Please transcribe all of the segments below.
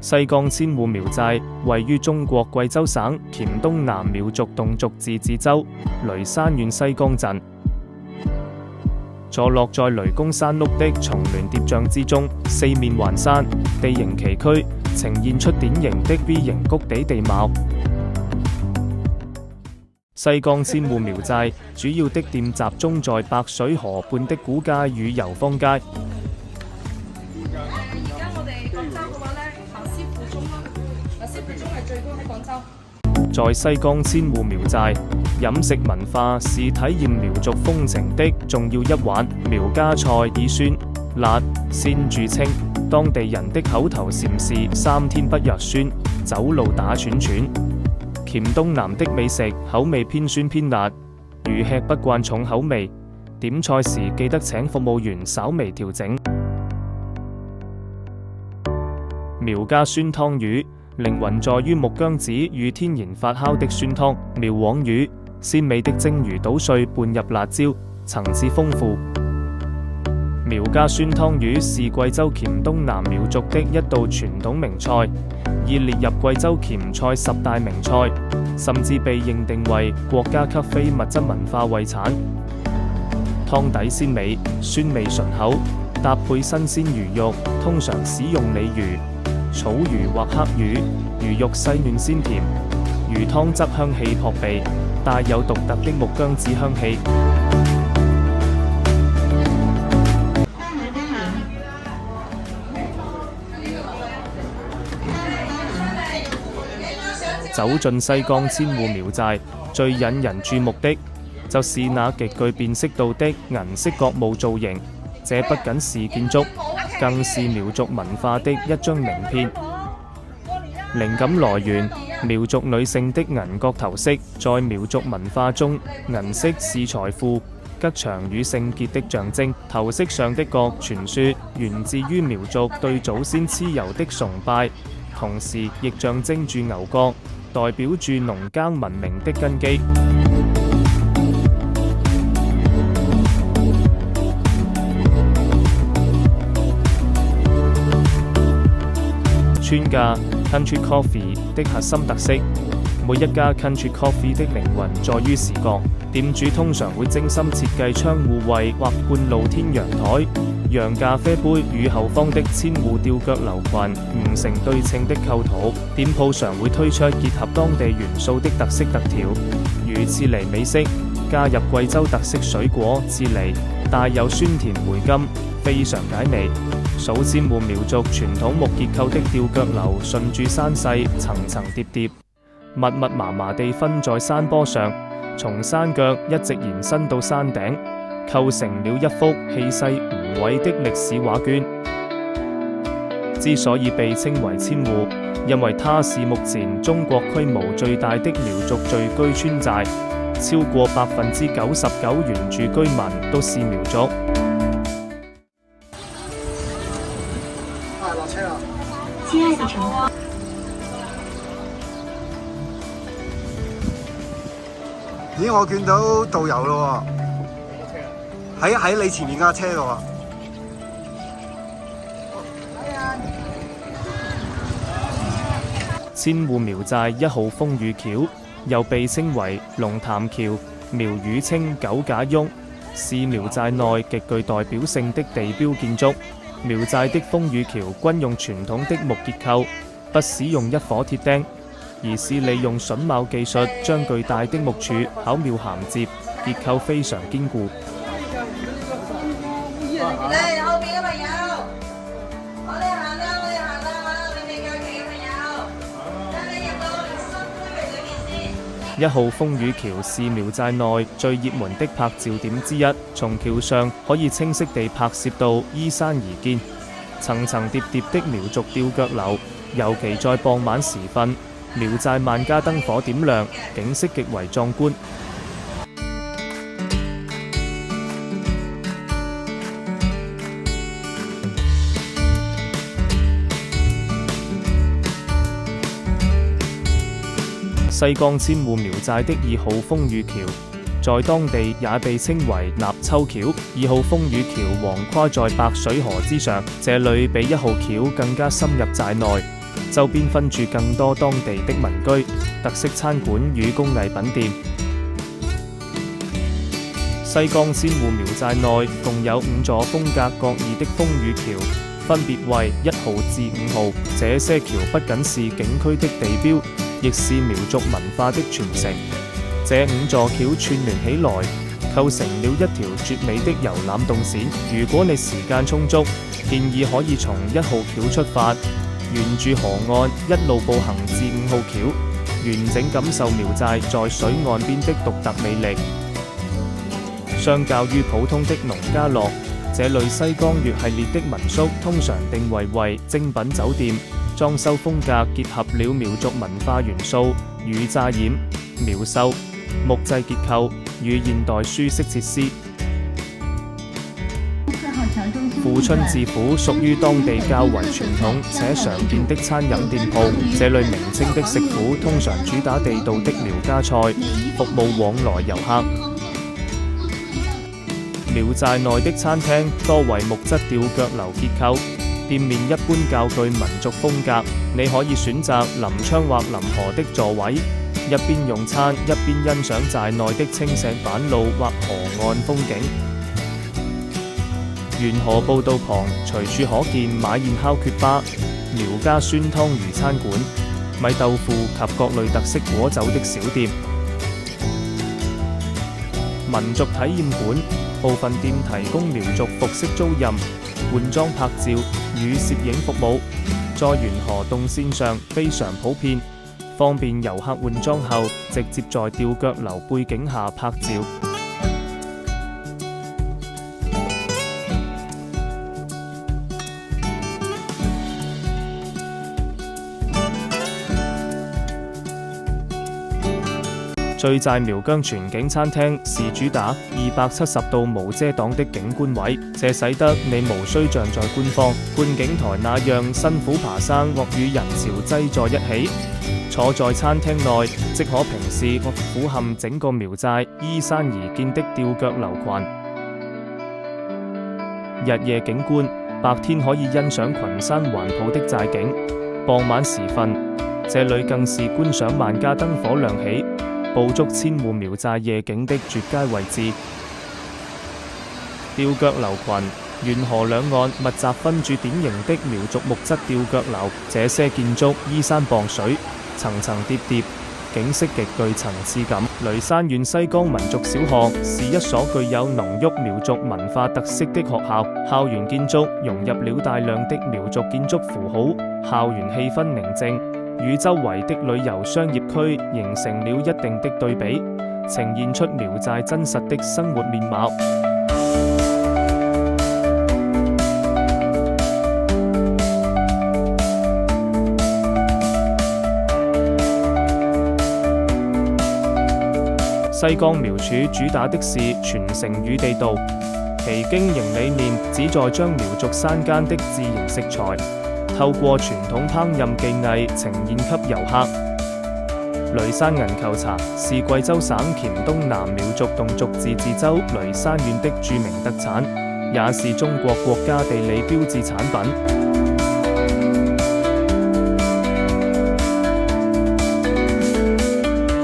西江千戶苗寨位於中國貴州省黔東南苗族侗族自治州雷山縣西江鎮，坐落在雷公山麓的重巒疊嶂之中，四面環山，地形崎嶇，呈現出典型的 V 型谷地地貌。西江千戶苗寨主要的店集中在白水河畔的古街與遊坊街。而家我哋廣州嘅話呢，行師傅中啦，師傅中係最高喺廣州。在西江千戶苗寨，飲食文化是體驗苗族風情的重要一環。苗家菜以酸、辣、鮮著稱，當地人的口頭禪是3天不藥酸，走路打串串。黔東南的美食口味偏酸偏辣，如吃不慣重口味，點菜時記得請服務員稍微調整。苗家酸湯魚靈魂在於木姜子與天然發酵的酸湯。苗黃魚鮮美的蒸魚搗碎拌入辣椒，層次豐富。苗家酸湯魚是貴州黔東南苗族的一道傳統名菜，已列入貴州黔菜10大名菜，甚至被認定為國家級非物質文化遺產。湯底鮮美，酸味醇厚，搭配新鮮魚肉，通常使用鯉魚、草魚或黑魚，魚肉細嫩鮮甜，魚湯則香氣撲鼻，帶有獨特的木姜子香氣。走進西江千戶苗寨，最引人注目的就是那極具辨識度的銀色角帽造型。這不僅是建築，更是苗族文化的一張名片。靈感來源苗族女性的銀角頭飾。在苗族文化中，銀色是財富、吉祥與聖潔的象徵。頭飾上的角傳說源自於苗族對祖先蚩尤的崇拜，同時亦象徵住牛角，代表住農耕文明的根基。村家 Country Coffee 的核心特色，每一家 Country Coffee 的靈魂在於視覺。店主通常會精心設計窗戶位或半露天陽台，讓咖啡杯與後方的千戶吊腳樓群形成對稱的構圖。店鋪常會推出結合當地元素的特色特調，如刺梨美式，加入貴州特色水果刺梨，帶有酸甜回甘，非常解味。數千戶苗族傳統木結構的吊腳樓順住山勢層層疊疊，密密麻麻地分在山坡上，從山腳一直延伸到山頂，構成了一幅氣勢宏偉的歷史畫卷。之所以被稱為千戶，因為它是目前中國規模最大的苗族聚居村寨，超過99%原住居民都是苗族。落車啦！親愛的乘客，咦，我見到導遊咯喎，喺你前面架車度啊！千戶苗寨1號風雨橋，又被稱為龍潭橋，苗語稱九架翁，是苗寨內極具代表性的地標建築。苗寨的風雨橋均用傳統的木結構，不使用一顆鐵釘，而是利用榫卯技術將巨大的木柱巧妙銜接，結構非常堅固。嚟後邊嘅朋友，我哋行啦，我哋行啦，你未夠期嘅朋友，等你入到新區域裏面先。1號風雨橋是苗寨內最熱門的拍照點之一，從橋上可以清晰地拍攝到依山而建、層層疊疊的苗族吊腳樓，尤其在傍晚時分，苗寨萬家燈火點亮，景色極為壯觀。西江千戶苗寨的2號風雨橋，在當地也被稱為立秋橋。2號風雨橋橫跨在白水河之上，這裏比1號橋更加深入寨內，周邊分住更多當地的民居、特色餐館與工藝品店。西江千戶苗寨內共有5座風格各異的風雨橋，分別為1號至5號。這些橋不僅是景區的地標，亦是苗族文化的傳承。這5座橋串聯起來，構成了一條絕美的遊覽動線。如果你時間充足，建議可以從1號橋出發，沿住河岸一路步行至5號橋，完整感受苗寨在水岸邊的獨特魅力。相較於普通的農家樂，這類西江粵系列的民宿通常定位為精品酒店，裝修風格結合了苗族文化元素與紮染、苗繡、木製結構與現代舒適設施。富春智府屬於當地較為傳統且常見的餐飲店鋪，這類名稱的食府通常主打地道的苗家菜，服務往來遊客。苗寨內的餐廳多為木質吊腳樓結構，店面一般較具民族風格。你可以選擇臨窗或臨河的座位，一邊用餐一邊欣賞寨內的青石板路或河岸風景。沿河步道旁隨處可見馬燕烤缺巴、苗家酸湯魚餐館、米豆腐及各類特色果酒的小店。民族體驗館部分店提供苗族服飾租賃、換裝拍照與攝影服務，在沿河動線上非常普遍，方便遊客換裝後直接在吊腳樓背景下拍照。最寨苗疆全景餐廳是主打270度無遮擋的景觀位，這使得你無需像在官方觀景台那樣辛苦爬山或與人潮擠在一起。坐在餐廳內，即可平視俯瞰整個苗寨依山而建的吊腳樓群。日夜景觀，白天可以欣賞群山環抱的寨景，傍晚時分，這裏更是觀賞萬家燈火亮起，捕捉千戶苗寨夜景的絕佳位置。吊腳樓群，沿河兩岸密集分住典型的苗族木質吊腳樓，這些建築依山傍水，層層疊疊，景色極具層次感。雷山縣西江民族小學是一所具有濃郁苗族文化特色的學校，校園建築融入了大量的苗族建築符號，校園氣氛寧靜，與周圍的旅遊商業區形成了一定的對比，呈現出苗寨真實的生活面貌。西江苗柱主打的是傳承與地道，其經營理念旨在將苗族山間的自然食材透過傳統烹飪技藝呈現給遊客。雷山銀球茶是貴州省黔東南苗族侗族自治州雷山縣的著名特產，也是中國國家地理標誌產品。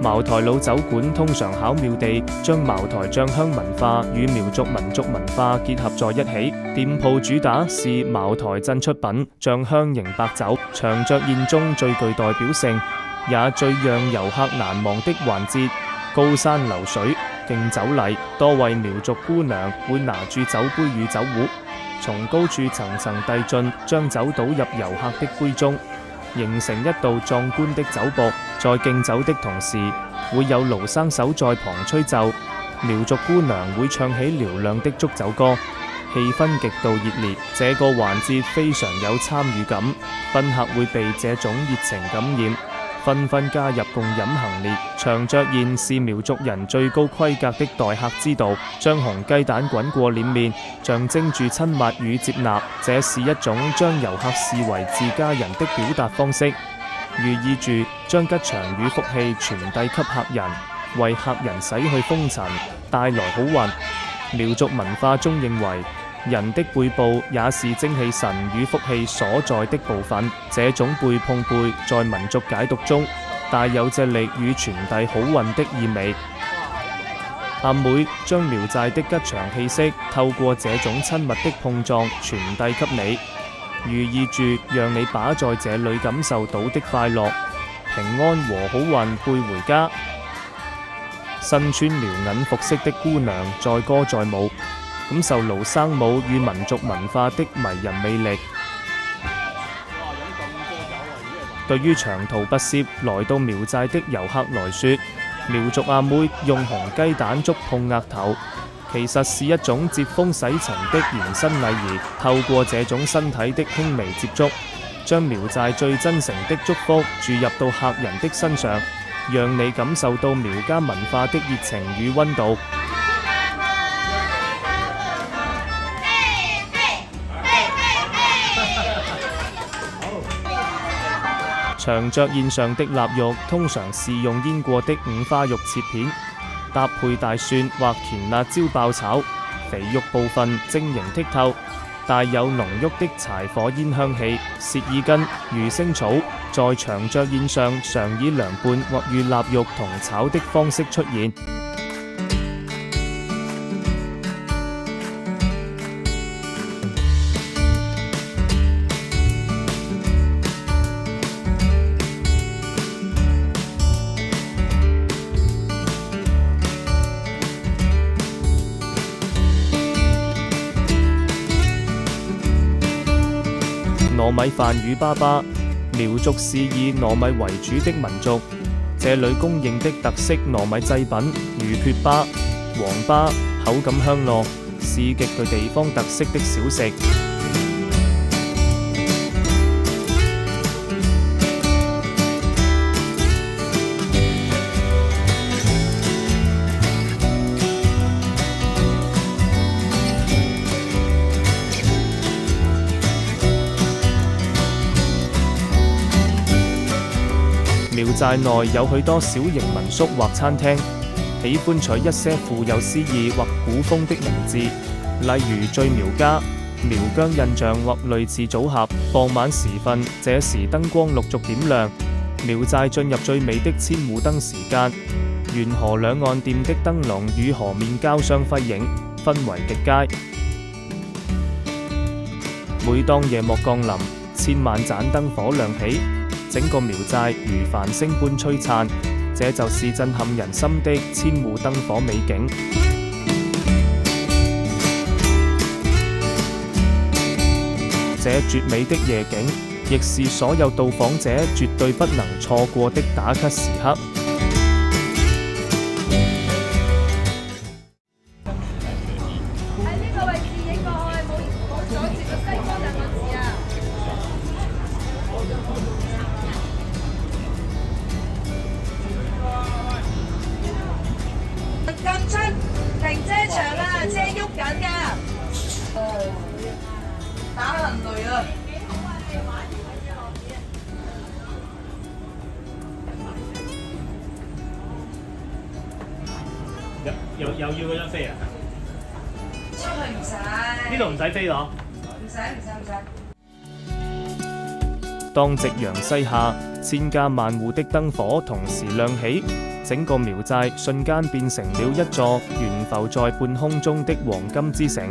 茅台老酒館通常巧妙地將茅台醬香文化與苗族民族文化結合在一起。店鋪主打是茅台鎮出品醬香型白酒，長雀宴中最具代表性，也最讓遊客難忘的環節——高山流水敬酒禮。多位苗族姑娘會拿住酒杯與酒壺，從高處層層遞進，將酒倒入遊客的杯中，形成一道壯觀的酒瀑。在敬酒的同時，會有盧生手在旁吹奏，苗族姑娘會唱起嘹亮的祝酒歌，氣氛極度熱烈。這個環節非常有參與感，賓客會被這種熱情感染，紛紛加入共飲行列。長雀宴是苗族人最高規格的待客之道，將紅雞蛋滾過臉面，象徵住親密與接納。這是一種將遊客視為自家人的表達方式，寓意住將吉祥與福氣傳遞給客人，為客人洗去風塵，帶來好運。苗族文化中認為，人的背部也是精氣神與福氣所在的部分。這種背碰背在民俗解讀中帶有借力與傳遞好運的意味。阿妹將苗寨的吉祥氣息透過這種親密的碰撞傳遞給你，寓意住讓你把在這裏感受到的快樂、平安和好運背回家。身穿遼銀服飾的姑娘載歌載舞，感受盧生舞與民族文化的迷人魅力。對於長途跋涉來到苗寨的遊客來說，苗族阿妹用紅雞蛋粥碰額頭，其實是一種接風洗塵的延伸禮儀。透過這種身體的輕微接觸，將苗寨最真誠的祝福注入到客人的身上，讓你感受到苗家文化的熱情與溫度。長桌宴上的臘肉通常是用醃過的五花肉切片，搭配大蒜或甜辣椒爆炒，肥肉部分晶瑩剔透，帶有濃郁的柴火煙香氣。舌耳根、魚腥草在長桌宴上常以涼拌或與臘肉同炒的方式出現。糯米飯與粑粑，苗族是以糯米為主的民族，這裏供應的特色糯米製品如缺粑、黃粑，口感香糯，是極具地方特色的小食。苗寨內有許多小型民宿或餐廳，喜歡取一些富有詩意或古風的名字，例如醉苗家、苗疆印象或類似組合。傍晚時分，這時燈光陸續點亮，苗寨進入最美的千戶燈時間，沿河兩岸店的燈籠與河面交相輝映，氛圍極佳。每當夜幕降臨，千萬盞燈火亮起，整個苗寨如繁星般璀璨，這就是震撼人心的千戶燈火美景。這絕美的夜景，亦是所有到訪者絕對不能錯過的打卡時刻。喺呢個位置影過去，冇阻住個西方兩個字啊！咁出停車場啦，車喐緊㗎。打得很累啊！又要嗰張飛啊？出去唔使。呢度唔使飛咯？唔使。當夕陽西下，千家萬戶的燈火同時亮起，整個苗寨瞬間變成了一座懸浮在半空中的黃金之城。